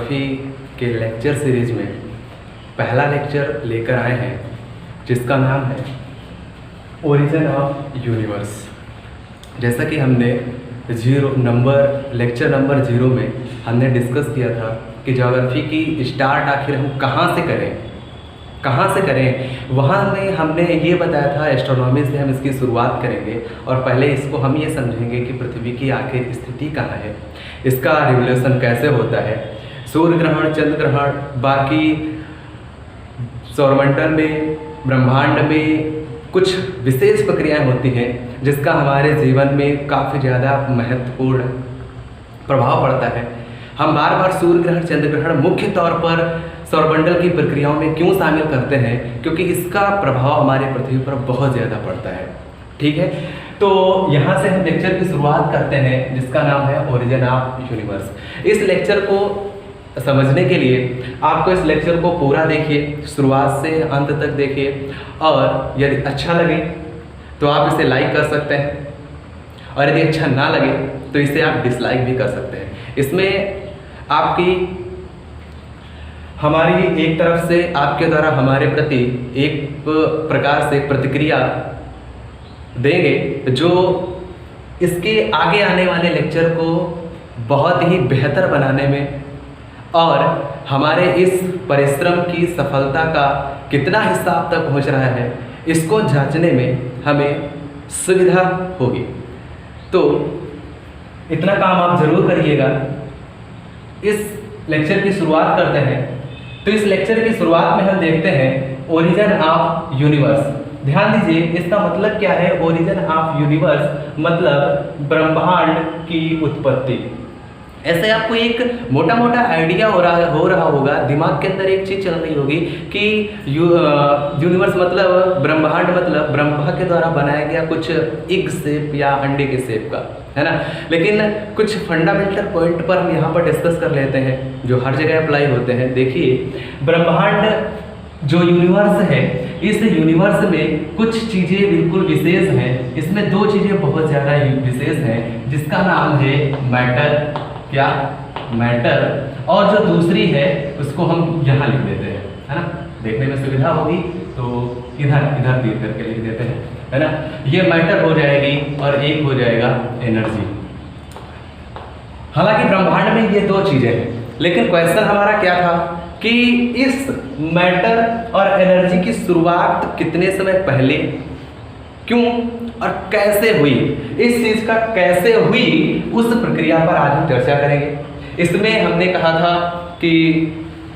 Geography के lecture series में पहला लेक्चर लेकर आए हैं जिसका नाम है ओरिजिन ऑफ यूनिवर्स। जैसा कि हमने लेक्चर नंबर 0 में हमने डिस्कस किया था कि ज्योग्राफी की स्टार्ट आखिर हम कहाँ से करें। वहाँ में हमने ये बताया था एस्ट्रोनॉमी से हम इसकी शुरुआत करेंगे और पहले इसको हम ये समझेंगे कि पृथ्वी की आखिर स्थिति कहाँ है, इसका रिवोल्यूशन कैसे होता है, सूर्य ग्रहण, चंद्र ग्रहण, बाकी सौरमंडल में, ब्रह्मांड में कुछ विशेष प्रक्रियाएं होती हैं जिसका हमारे जीवन में काफ़ी ज़्यादा महत्वपूर्ण प्रभाव पड़ता है। हम बार बार सूर्य ग्रहण, चंद्र ग्रहण मुख्य तौर पर सौरमंडल की प्रक्रियाओं में क्यों शामिल करते हैं, क्योंकि इसका प्रभाव हमारे पृथ्वी पर बहुत ज़्यादा पड़ता है। ठीक है, तो यहाँ से हम लेक्चर की शुरुआत करते हैं जिसका नाम है ओरिजिन ऑफ यूनिवर्स। इस लेक्चर को समझने के लिए आपको इस लेक्चर को पूरा देखिए, शुरुआत से अंत तक देखिए, और यदि अच्छा लगे तो आप इसे लाइक कर सकते हैं और यदि अच्छा ना लगे तो इसे आप डिसलाइक भी कर सकते हैं। इसमें आपकी हमारी एक तरफ से आपके द्वारा हमारे प्रति एक प्रकार से प्रतिक्रिया देंगे जो इसके आगे आने वाले लेक्चर को बहुत ही बेहतर बनाने में और हमारे इस परिश्रम की सफलता का कितना हिस्सा आप तक पहुंच रहा है इसको जांचने में हमें सुविधा होगी। तो इतना काम आप जरूर करिएगा। इस लेक्चर की शुरुआत करते हैं। तो इस लेक्चर की शुरुआत में हम देखते हैं ओरिजिन ऑफ यूनिवर्स। ध्यान दीजिए, इसका मतलब क्या है? ओरिजिन ऑफ यूनिवर्स मतलब ब्रह्मांड की उत्पत्ति। ऐसे आपको एक मोटा मोटा आइडिया हो रहा होगा, दिमाग के अंदर एक चीज़ चल रही होगी कि यूनिवर्स मतलब ब्रह्मांड मतलब ब्रह्मा के द्वारा बनाया गया कुछ एग शेप या अंडे के शेप का, है ना। लेकिन कुछ फंडामेंटल पॉइंट पर हम यहाँ पर डिस्कस कर लेते हैं जो हर जगह अप्लाई होते हैं। देखिए, ब्रह्मांड जो यूनिवर्स है, इस यूनिवर्स में कुछ चीज़ें बिल्कुल विशेष हैं। इसमें दो चीज़ें बहुत ज़्यादा विशेष हैं जिसका नाम है मैटर, क्या मैटर, और जो दूसरी है उसको हम यहाँ लिख देते हैं, है ना। देखने में सुविधा होगी तो इधर तीर करके लिख देते हैं, है ना। ये मैटर हो जाएगी और एक हो जाएगा एनर्जी। हालांकि ब्रह्मांड में ये दो चीजें हैं, लेकिन क्वेश्चन हमारा क्या था कि इस मैटर और एनर्जी की शुरुआत कितने समय पहले, क्यों और कैसे हुई, इस चीज का कैसे हुई उस प्रक्रिया पर आज हम चर्चा करेंगे। इसमें हमने कहा था कि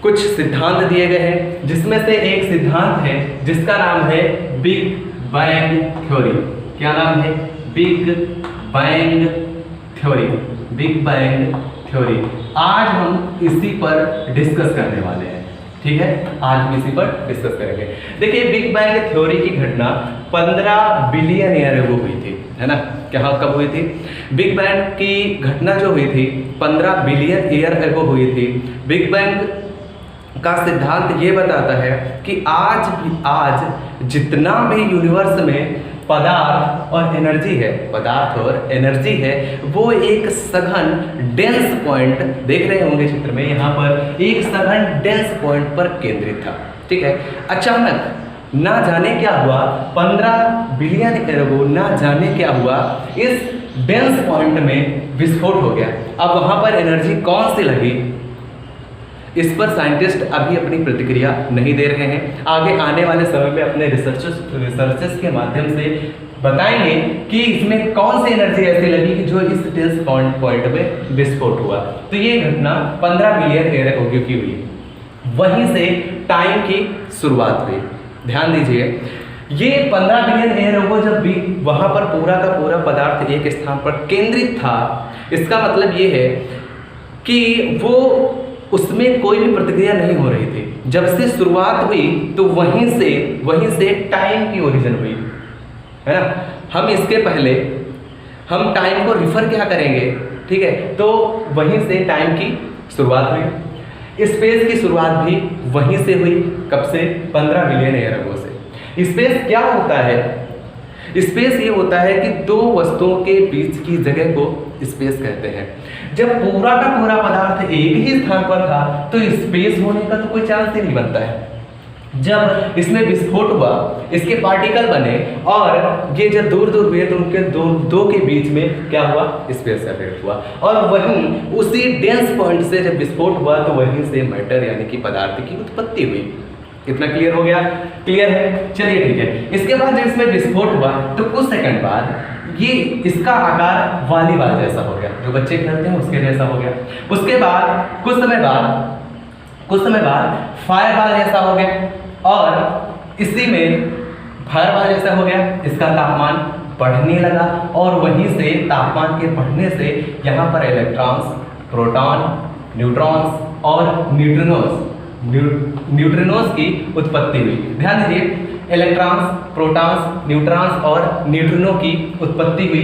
कुछ सिद्धांत दिए गए हैं जिसमें से एक सिद्धांत है जिसका नाम है बिग बैंग थ्योरी। क्या नाम है? Big bang theory. Big bang theory आज हम इसी पर डिस्कस करने वाले हैं। ठीक है, आज हम इसी पर डिस्कस करेंगे। देखिए, बिग बैंग थ्योरी की घटना 15 बिलियन ईयर अगो हुई थी, है ना। क्या कब हुई थी? बिग बैंग की घटना जो हुई थी 15 बिलियन ईयर अगो हुई थी। बिग बैंग का सिद्धांत ये बताता है कि आज जितना भी यूनिवर्स में पदार्थ और एनर्जी है वो एक सघन डेंस पॉइंट, देख रहे होंगे चित्र में, यहाँ पर एक सघन डेंस पॉइंट पर केंद्रित था। ठीक है, अचानक ना जाने क्या हुआ, 15 बिलियन ईयर अगो ना जाने क्या हुआ, इस डेंस पॉइंट में विस्फोट हो गया। अब वहाँ पर एनर्जी कौन सी लगी, इस पर साइंटिस्ट अभी अपनी प्रतिक्रिया नहीं दे रहे हैं। आगे आने वाले समय में अपने रिसर्चेस के माध्यम से बताएंगे कि इसमें कौन सी एनर्जी ऐसी लगी कि जो इस डेंस पॉइंट में विस्फोट हुआ। तो ये घटना 15 बिलियन ईयर अगो की हुई। वहीं से टाइम की शुरुआत हुई। ध्यान दीजिए, ये 15 बिलियन ईयर अगो जब भी वहाँ पर पूरा का पूरा पदार्थ एक स्थान पर केंद्रित था, इसका मतलब ये है कि वो उसमें कोई भी प्रतिक्रिया नहीं हो रही थी। जब से शुरुआत हुई तो वहीं से टाइम की ओरिजिन हुई, है ना। हम इसके पहले हम टाइम को रिफर क्या करेंगे, ठीक है, तो वहीं से टाइम की शुरुआत हुई। स्पेस की शुरुआत भी वहीं से हुई। कब से? 15 बिलियन ईयर अगो से। स्पेस क्या होता है? स्पेस ये होता है कि दो वस्तुओं के बीच की जगह को स्पेस कहते हैं। जब पूरा का पूरा पदार्थ एक ही स्थान पर था तो स्पेस होने का तो कोई चांस ही नहीं बनता है। जब इसमें विस्फोट हुआ, इसके पार्टिकल बने और ये जब दूर दूर हुए तो उनके दो के बीच में क्या हुआ, स्पेस इफेक्ट हुआ, और वहीं उसी डेंस पॉइंट से जब विस्फोट हुआ तो वहीं से मैटर यानी कि पदार्थ की उत्पत्ति हुई। इतना क्लियर हो गया? क्लियर है, चलिए ठीक है। इसके बाद जब इसमें विस्फोट हुआ तो कुछ सेकंड बाद ये इसका आकार वॉलीबॉल जैसा हो गया, जो बच्चे खेलते हैं उसके जैसा हो गया। उसके बाद कुछ समय बाद फायरबॉल जैसा हो गया, और इसी में फायरबॉल जैसा हो गया, इसका तापमान बढ़ने लगा, और वहीं से तापमान के बढ़ने से यहाँ पर इलेक्ट्रॉन्स, प्रोटॉन, न्यूट्रॉन्स और न्यूट्रिनोज की उत्पत्ति हुई। ध्यान दीजिए, इलेक्ट्रॉन्स, प्रोटॉन्स, न्यूट्रॉन्स और न्यूट्रिनो की उत्पत्ति हुई।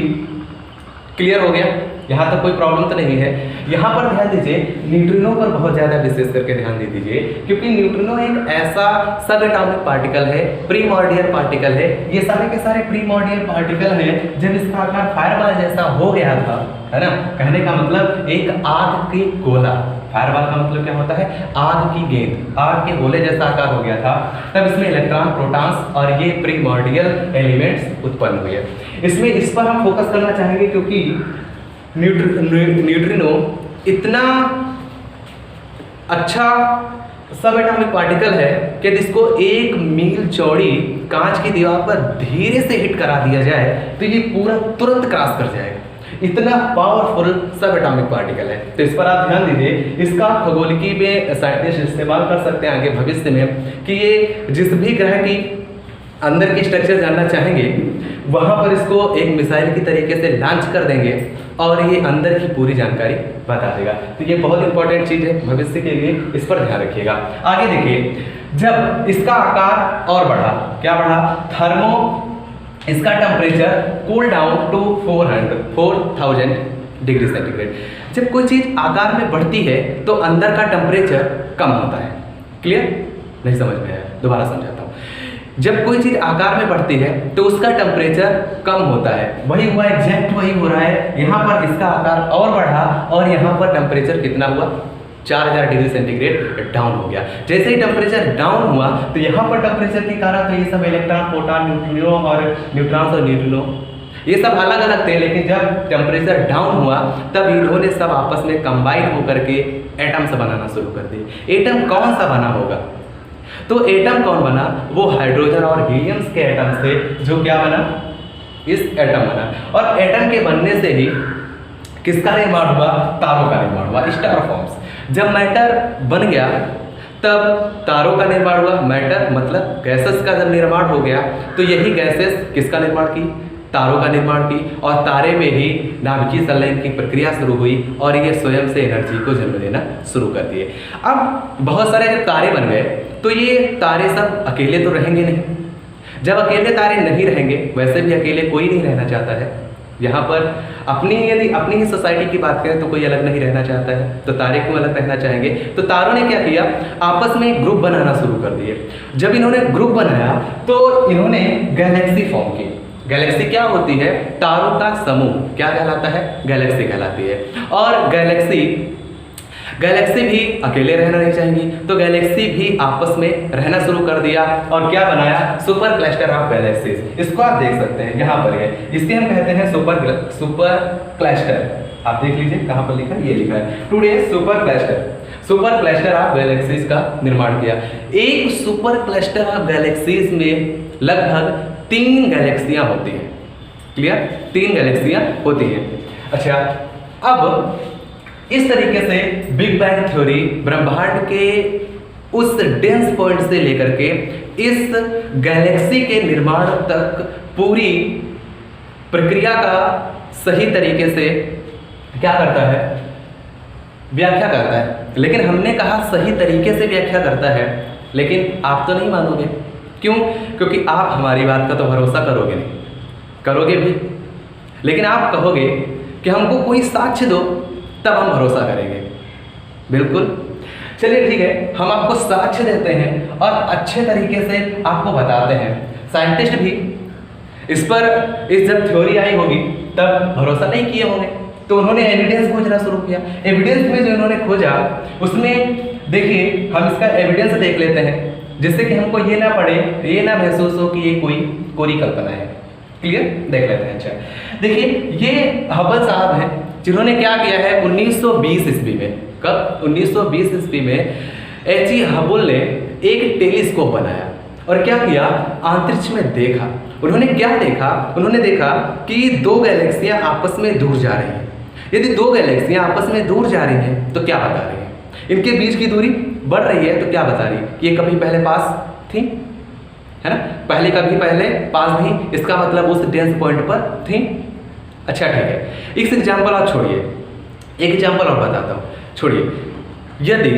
क्लियर हो गया? यहाँ तक कोई प्रॉब्लम तो नहीं है। यहाँ पर ध्यान दीजिए, न्यूट्रिनो पर बहुत ज़्यादा विशेष करके ध्यान दे दीजिए, क्योंकि न्यूट्रिनो एक ऐसा सब एटॉमिक पार्टिकल है, प्रीमॉर्डियल पार्टिकल है। ये सारे के सारे प्रीमॉर्डियल पार्टिकल हैं। जब इसका आकार फायरबॉल जैसा हो गया था, है ना, कहने का मतलब एक आग की गोला, फायरबॉल का मतलब क्या होता है, आग की गेंद, आग के गोले जैसा आकार हो गया था, तब इसमें इलेक्ट्रॉन, प्रोटॉन्स और ये प्रीमॉर्डियल एलिमेंट्स उत्पन्न हुए। इसमें इस पर हम फोकस करना चाहेंगे क्योंकि न्यूट्रिनो इतना अच्छा सब एटॉमिक पार्टिकल है कि जिसको 1 मील चौड़ी कांच की दीवार पर धीरे से हिट करा दिया जाए तो ये पूरा तुरंत क्रॉस कर जाएगा। इतना पावरफुल सब एटॉमिक पार्टिकल है। तो इस पर आप ध्यान दीजिए। इसका खगोलिकी में साइंटिस्ट इस्तेमाल कर सकते हैं आगे भविष्य में कि ये जिस भी ग्रह की अंदर की स्ट्रक्चर जानना चाहेंगे वहाँ पर इसको एक मिसाइल की तरीके से लॉन्च कर देंगे और ये अंदर की पूरी जानकारी बता देगा। तो ये बहुत इंपॉर्टेंट चीज़ है भविष्य के लिए, इस पर ध्यान रखिएगा। आगे देखिए, जब इसका आकार और बढ़ा, क्या बढ़ा, इसका temperature cool down to 4000 degree centigrade. जब कोई चीज़ आकार में बढ़ती है तो अंदर का टेम्परेचर कम होता है। क्लियर? नहीं समझ में आया? दोबारा समझाता हूँ। जब कोई चीज़ आकार में बढ़ती है तो उसका टेम्परेचर कम होता है। वही हुआ, एग्जैक्ट वही हो रहा है। यहाँ पर इसका आकार और बढ़ा और यहाँ पर टेम्परेचर कितना हुआ, 4000 डिग्री सेंटीग्रेड डाउन हो गया। जैसे ही टेम्परेचर डाउन हुआ तो यहाँ पर टेम्परेचर के कारण तो ये सब इलेक्ट्रॉन, प्रोटॉन, न्यूट्रिनो और न्यूट्रॉन्स और न्यूट्रिनो ये सब अलग अलग थे, लेकिन जब टेम्परेचर डाउन हुआ तब इन्होंने सब आपस में कंबाइन होकर के एटम्स बनाना शुरू कर दिए। एटम कौन सा बना होगा? तो एटम कौन बना? वो हाइड्रोजन और हीलियम्स के एटम थे, जो क्या बना, इस एटम बना। और एटम के बनने से ही किसका निर्माण हुआ? तारों का निर्माण हुआ, स्टार फॉर्म्स। जब मैटर बन गया तब तारों का निर्माण हुआ। मैटर मतलब गैसेस का जब निर्माण हो गया तो यही गैसेस किसका निर्माण की? तारों का निर्माण की, और तारे में ही नाभिकीय संलयन की प्रक्रिया शुरू हुई और ये स्वयं से एनर्जी को जन्म देना शुरू कर दिए। अब बहुत सारे जब तारे बन गए तो ये तारे सब अकेले तो रहेंगे नहीं। जब अकेले तारे नहीं रहेंगे, वैसे भी अकेले कोई नहीं रहना चाहता है। यहाँ पर यदि अपनी ही सोसाइटी की बात करें तो कोई अलग नहीं रहना चाहता है, तो तारे क्यों अलग रहना चाहेंगे? तो तारों ने क्या किया, आपस में ग्रुप बनाना शुरू कर दिए। जब इन्होंने ग्रुप बनाया तो इन्होंने गैलेक्सी फॉर्म की। गैलेक्सी क्या होती है? तारों का समूह। क्या कहलाता है? गैलेक्सी कहलाती है। और गैलेक्सी भी अकेले रहना नहीं चाहेंगी, तो गैलेक्सी भी आपस में रहना शुरू कर दिया और क्या बनाया? Super cluster of galaxies. इसको आप देख सकते हैं, यहाँ पर है, इसके हम कहते हैं सुपर क्लस्टर। आप देख लीजिए कहाँ पर लिखा है, ये लिखा है today super cluster of galaxies का निर्माण किया। एक सुपर क्लस्टर ऑफ गैलेक्सीज में लगभग 3 गैलेक्सियां होती हैं। क्लियर? 3 गैलेक्सियां होती हैं। अच्छा, अब इस तरीके से बिग बैंग थ्योरी ब्रह्मांड के उस डेंस पॉइंट से लेकर के इस गैलेक्सी के निर्माण तक पूरी प्रक्रिया का सही तरीके से क्या करता है? व्याख्या करता है। लेकिन हमने कहा सही तरीके से व्याख्या करता है, लेकिन आप तो नहीं मानोगे। क्यों? क्योंकि आप हमारी बात का तो भरोसा करोगे नहीं, करोगे भी, लेकिन आप कहोगे कि हमको कोई साक्ष्य दो तब हम भरोसा करेंगे। बिल्कुल, चलिए ठीक है, हम आपको साक्ष्य देते हैं और अच्छे तरीके से आपको बताते हैं। साइंटिस्ट भी इस जब थ्योरी आई होगी तब भरोसा नहीं किए होंगे, तो उन्होंने एविडेंस खोजना शुरू किया। एविडेंस में जो इन्होंने खोजा उसमें देखिए हम इसका एविडेंस देख लेते हैं, जिससे कि हमको ये ना पड़े, ये ना महसूस हो कि ये कोई कोरी कल्पना है। क्लियर, देख लेते हैं। अच्छा देखिए, ये हबल साहब हैं जिन्होंने क्या किया है 1920 ईस्वी में। कब? 1920 ईस्वी में H.E. हबल ने एक टेलीस्कोप बनाया और क्या किया, अंतरिक्ष में देखा। उन्होंने क्या देखा? उन्होंने देखा कि दो गैलेक्सियां आपस में दूर जा रही हैं। यदि दो गैलेक्सियां आपस में दूर जा रही हैं तो क्या बता रही हैं? इनके बीच की दूरी बढ़ रही है तो क्या बता रही है? ये कभी पहले पास थी, है ना, पहले कभी पहले पास थी, इसका मतलब उस डेंस पॉइंट पर थी। अच्छा ठीक है, इस एग्जाम्पल आप छोड़िए, एक एग्जाम्पल और बताता हूँ, छोड़िए। यदि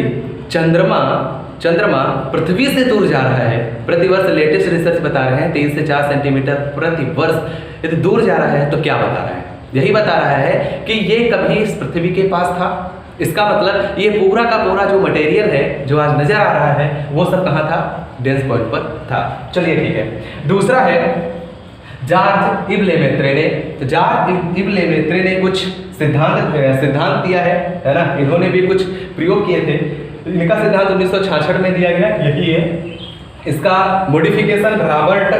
चंद्रमा पृथ्वी से दूर जा रहा है, प्रतिवर्ष लेटेस्ट रिसर्च बता रहे हैं 3 से 4 सेंटीमीटर प्रति वर्ष यदि दूर जा रहा है तो क्या बता रहा है? यही बता रहा है कि ये कभी इस पृथ्वी के पास था। इसका मतलब ये पूरा का पूरा जो मटेरियल है जो आज नजर आ रहा है वो सब कहाँ था? डेंस पॉइंट पर था। चलिए ठीक है। दूसरा है जॉर्ज इव लेमेत्रे ने। तो जॉर्ज इव लेमेत्रे ने कुछ सिद्धांत दिया है ना, इन्होंने भी कुछ प्रयोग किए थे। इनका सिद्धांत 1966 में दिया गया, यही है। इसका मॉडिफिकेशन रॉबर्ट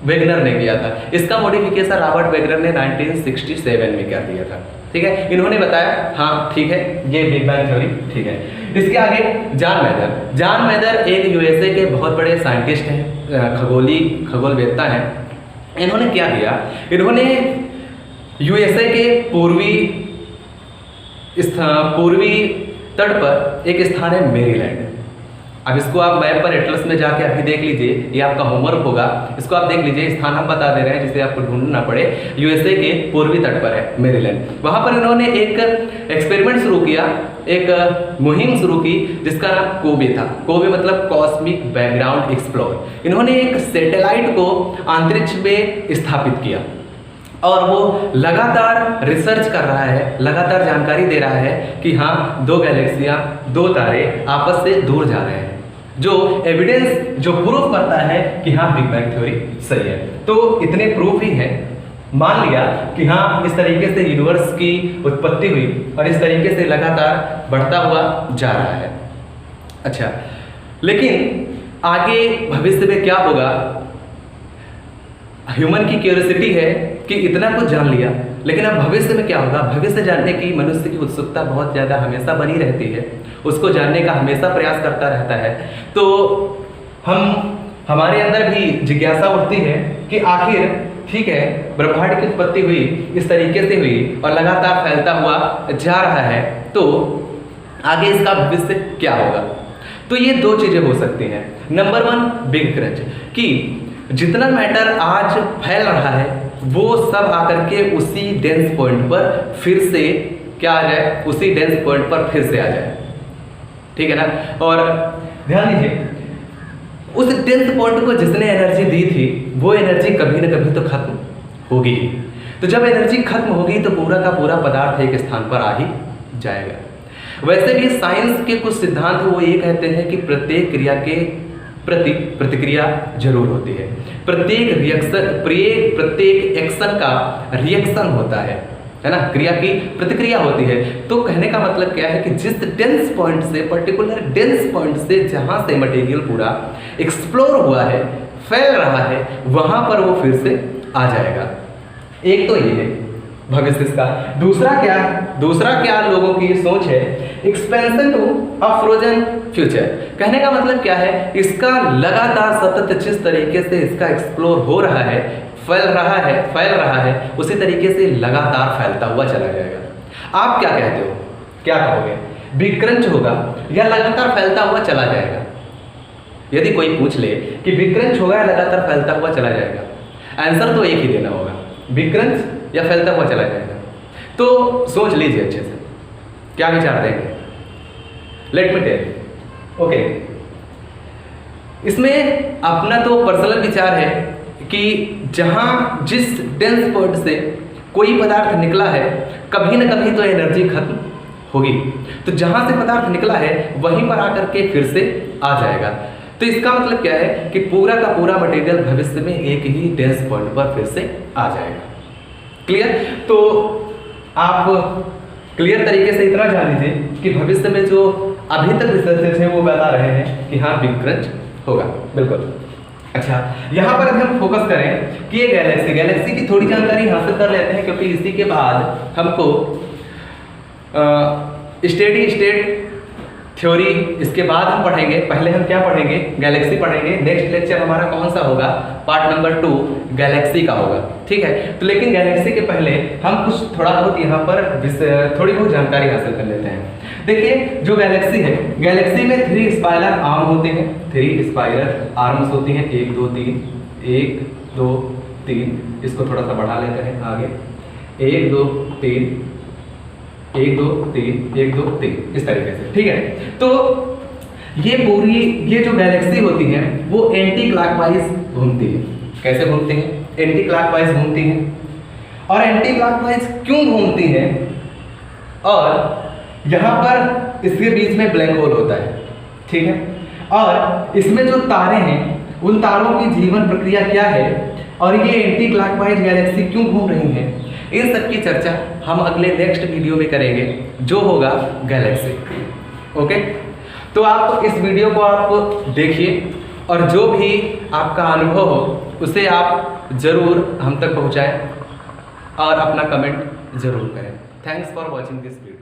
वेगनर ने किया था। इसका मॉडिफिकेशन रॉबर्ट वेगनर ने 1967 में कर दिया था। ठीक है, इन्होंने बताया हाँ ठीक है ये बिग बैंग थ्योरी ठीक है। इसके आगे जॉन मैथर एक यूएसए के बहुत बड़े साइंटिस्ट हैं, खगोलवेत्ता हैं। इन्होंने क्या किया? इन्होंने यूएसए के पूर्वी तट पर एक स्थान है मेरीलैंड। अब इसको आप मैप पर एटलस में जाके अभी देख लीजिए, ये आपका होमवर्क होगा, इसको आप देख लीजिए। स्थान हम बता दे रहे हैं जिससे आपको ढूंढना पड़े। यूएसए के पूर्वी तट पर है मेरीलैंड। वहाँ पर इन्होंने एक एक्सपेरिमेंट शुरू किया, एक मुहिम शुरू की जिसका नाम कोबे था। कोबे मतलब कॉस्मिक बैकग्राउंड एक्सप्लोर। इन्होंने एक सैटेलाइट को अंतरिक्ष में स्थापित किया और वो लगातार रिसर्च कर रहा है, लगातार जानकारी दे रहा है कि हाँ दो गैलेक्सियां, दो तारे आपस से दूर जा रहे हैं, जो एविडेंस जो प्रूफ करता है कि हाँ बिग बैंग थ्योरी सही है। तो इतने प्रूफ ही हैं, मान लिया कि हाँ इस तरीके से यूनिवर्स की उत्पत्ति हुई और इस तरीके से लगातार बढ़ता हुआ जा रहा है। अच्छा, लेकिन आगे भविष्य में क्या होगा? ह्यूमन की क्यूरियोसिटी है कि इतना कुछ जान लिया, लेकिन अब भविष्य में क्या होगा? भविष्य जानने की मनुष्य की उत्सुकता बहुत ज़्यादा हमेशा बनी रहती है, उसको जानने का हमेशा प्रयास करता रहता है। तो हमारे अंदर भी जिज्ञासा उठती है कि आखिर ठीक है ब्रह्मांड की उत्पत्ति हुई, इस तरीके से हुई और लगातार फैलता हुआ जा रहा है, तो आगे इसका भविष्य क्या होगा? तो ये दो चीज़ें हो सकती हैं। नंबर 1 बिग क्रंच, कि जितना मैटर आज फैल रहा है वो सब आकर के उसी डेंस पॉइंट पर फिर से क्या आ जाए? उसी डेंस पॉइंट पर फिर से आ जाए। ठीक है ना? और ध्यान दीजिए, उस डेंस पॉइंट को जिसने एनर्जी दी थी वो एनर्जी कभी ना कभी तो खत्म होगी। तो जब एनर्जी खत्म होगी तो पूरा का पूरा पदार्थ एक स्थान पर आ ही जाएगा। वैसे भी साइंस के कुछ सिद्धांत वो ये कहते हैं कि प्रत्येक क्रिया के प्रति प्रतिक्रिया जरूर होती है, प्रत्येक एक्शन का रिएक्शन होता है ना, क्रिया की प्रतिक्रिया होती है। तो कहने का मतलब क्या है कि जिस डेंस पॉइंट से, पर्टिकुलर डेंस पॉइंट से जहाँ से मटेरियल पूरा एक्सप्लोर हुआ है, फैल रहा है, वहाँ पर वो फिर से आ जाएगा। एक तो ये है भविष्य का। दूसरा क्या लोगों की सोच है? Expansion to a frozen future. कहने का मतलब क्या है? इसका लगातार सतत जिस तरीके से इसका एक्सप्लोर हो रहा है, फैल रहा है, उसी तरीके से लगातार फैलता हुआ चला जाएगा। आप क्या कहते हो? क्या कहोगे? बिग क्रंच होगा या लगातार फैलता हुआ चला जाएगा? यदि कोई पूछ ले कि बिग क्रंच होगा या लगातार फैलता हुआ चला जाएगा, आंसर तो एक ही देना होगा, बिग क्रंच या फैलता हुआ चला जाएगा। तो सोच लीजिए अच्छे से, क्या विचार देंगे? Let me tell. ओके, इसमें अपना तो पर्सनल विचार है कि जहां जिस डेंस पॉइंट से कोई पदार्थ निकला है, कभी ना कभी तो एनर्जी खत्म होगी। तो जहां से पदार्थ निकला है वहीं पर आकर के फिर से आ जाएगा। तो इसका मतलब क्या है कि पूरा का पूरा मटेरियल भविष्य में एक ही डेंस पॉइंट पर फिर से आ जाएगा। क्लियर? तो आप क्लियर तरीके से इतना जान लीजिए कि भविष्य में जो अभी तक रिसर्चर्स हैं वो बता रहे हैं कि हाँ बिग क्रंच होगा, बिल्कुल। अच्छा, यहाँ पर अगर हम फोकस करें कि ये गैलेक्सी की थोड़ी जानकारी हासिल कर लेते हैं, क्योंकि इसी के बाद हमको स्टेडी स्टेट थ्योरी इसके बाद हम पढ़ेंगे। पहले हम क्या पढ़ेंगे? गैलेक्सी पढ़ेंगे। नेक्स्ट लेक्चर हमारा कौन सा होगा? पार्ट नंबर 2 गैलेक्सी का होगा, ठीक है। तो लेकिन गैलेक्सी के पहले हम कुछ थोड़ा बहुत यहाँ पर थोड़ी बहुत जानकारी हासिल कर लेते हैं। देखिए, जो गैलेक्सी है, गैलेक्सी में 3 स्पाइरल आर्म होते हैं, 3 स्पाइरल आर्म्स होती हैं, 1 2 3, 1 2 3। इसको थोड़ा सा बढ़ा लेते हैं आगे, 1 2 3, 1 2 3, 1 2 3, इस तरीके से, ठीक है। तो ये जो गैलेक्सी होती है वो एंटी क्लॉकवाइज घूमती है। कैसे घूमती है? एंटी क्लॉकवाइज घूमती है। और एंटी क्लॉकवाइज क्यों घूमती है? और यहाँ पर इसके बीच में ब्लैक होल होता है, ठीक है। और इसमें जो तारे हैं उन तारों की जीवन प्रक्रिया क्या है और ये एंटी क्लॉकवाइज गैलेक्सी क्यों घूम रही है, इन सब की चर्चा हम अगले नेक्स्ट वीडियो में करेंगे, जो होगा गैलेक्सी। ओके, तो आप इस वीडियो को आप देखिए और जो भी आपका अनुभव हो उसे आप ज़रूर हम तक पहुँचाएं और अपना कमेंट ज़रूर करें। Thanks for watching this video.